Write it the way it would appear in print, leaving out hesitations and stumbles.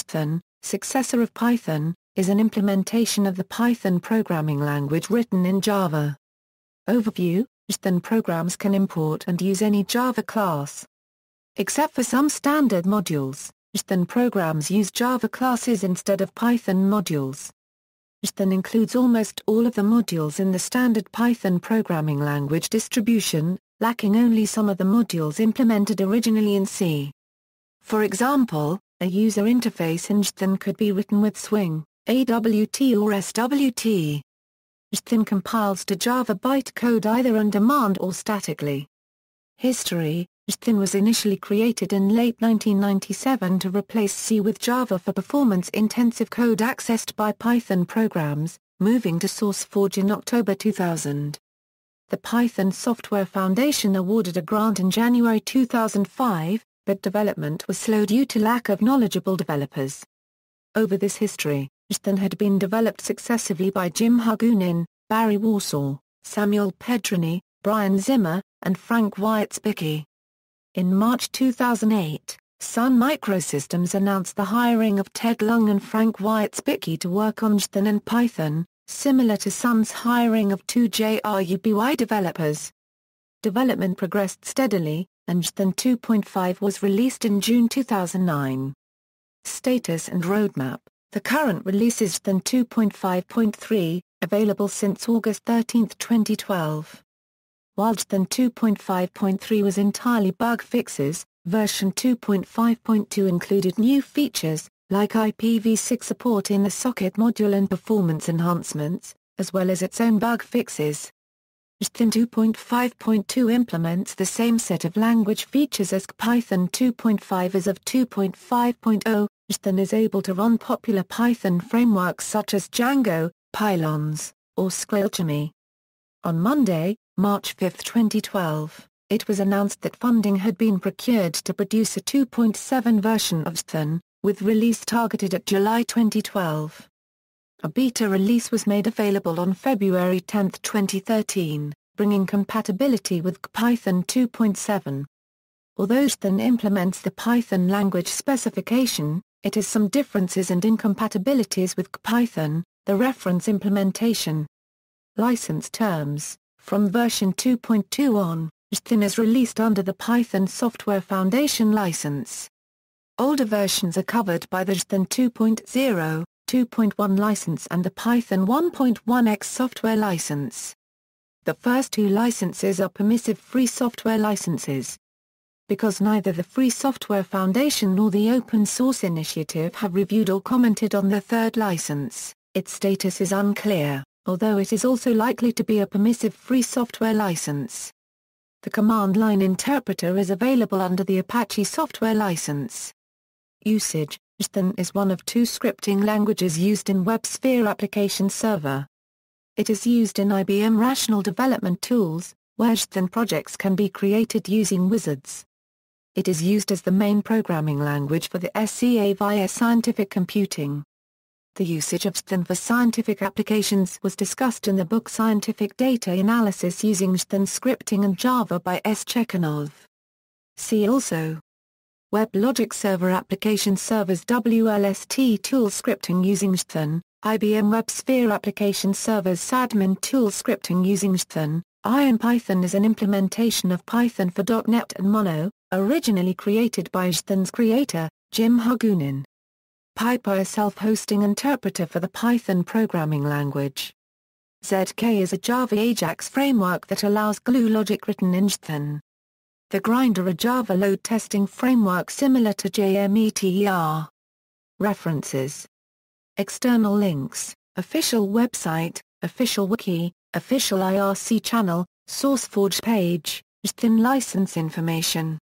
Jython, successor of Python, is an implementation of the Python programming language written in Java. Overview: Jython programs can import and use any Java class. Except for some standard modules, Jython programs use Java classes instead of Python modules. Jython includes almost all of the modules in the standard Python programming language distribution, lacking only some of the modules implemented originally in C. For example, a user interface in Jython could be written with Swing, AWT or SWT. Jython compiles to Java bytecode either on demand or statically. History: Jython was initially created in late 1997 to replace C with Java for performance-intensive code accessed by Python programs, moving to SourceForge in October 2000. The Python Software Foundation awarded a grant in January 2005, but development was slow due to lack of knowledgeable developers. Over this history, Jython had been developed successively by Jim Hagunin, Barry Warsaw, Samuel Pedrini, Brian Zimmer, and Frank Wyatt-Spicki. In March 2008, Sun Microsystems announced the hiring of Ted Lung and Frank Wyatt-Spicki to work on Jython and Python, similar to Sun's hiring of two JRUBY developers. Development progressed steadily, and Jython 2.5 was released in June 2009. Status and roadmap: the current release is Jython 2.5.3, available since August 13, 2012. While Jython 2.5.3 was entirely bug fixes, version 2.5.2 included new features, like IPv6 support in the socket module and performance enhancements, as well as its own bug fixes. Jython 2.5.2 implements the same set of language features as Python 2.5 as of 2.5.0. Jython is able to run popular Python frameworks such as Django, Pylons, or Scalchemy. On Monday, March 5, 2012, it was announced that funding had been procured to produce a 2.7 version of Jython, with release targeted at July 2012. A beta release was made available on February 10, 2013, bringing compatibility with Python 2.7. Although Jython implements the Python language specification, it has some differences and incompatibilities with Python, the reference implementation. License terms: from version 2.2 on, Jython is released under the Python Software Foundation license. Older versions are covered by the Jython 2.0, 2.1 license and the Python 1.1x software license. The first two licenses are permissive free software licenses. Because neither the Free Software Foundation nor the Open Source Initiative have reviewed or commented on the third license, its status is unclear, although it is also likely to be a permissive free software license. The command line interpreter is available under the Apache software license. Usage: Jython is one of two scripting languages used in WebSphere Application Server. It is used in IBM Rational Development Tools, where Jython projects can be created using wizards. It is used as the main programming language for the SCA via scientific computing. The usage of Jython for scientific applications was discussed in the book Scientific Data Analysis Using Jython Scripting and Java by S. Chekhanov. See also: WebLogic Server Application Servers, WLST Tool Scripting using Jython, IBM WebSphere Application Servers, Sadmin Tool Scripting using Jython. IronPython is an implementation of Python for .NET and Mono, originally created by Jython's creator, Jim Hagunin. PyPy, a self-hosting interpreter for the Python programming language. ZK is a Java Ajax framework that allows glue logic written in Jython. The Grinder, a Java load testing framework similar to JMeter. References: external links, official website, official wiki, official IRC channel, SourceForge page, Jython license information.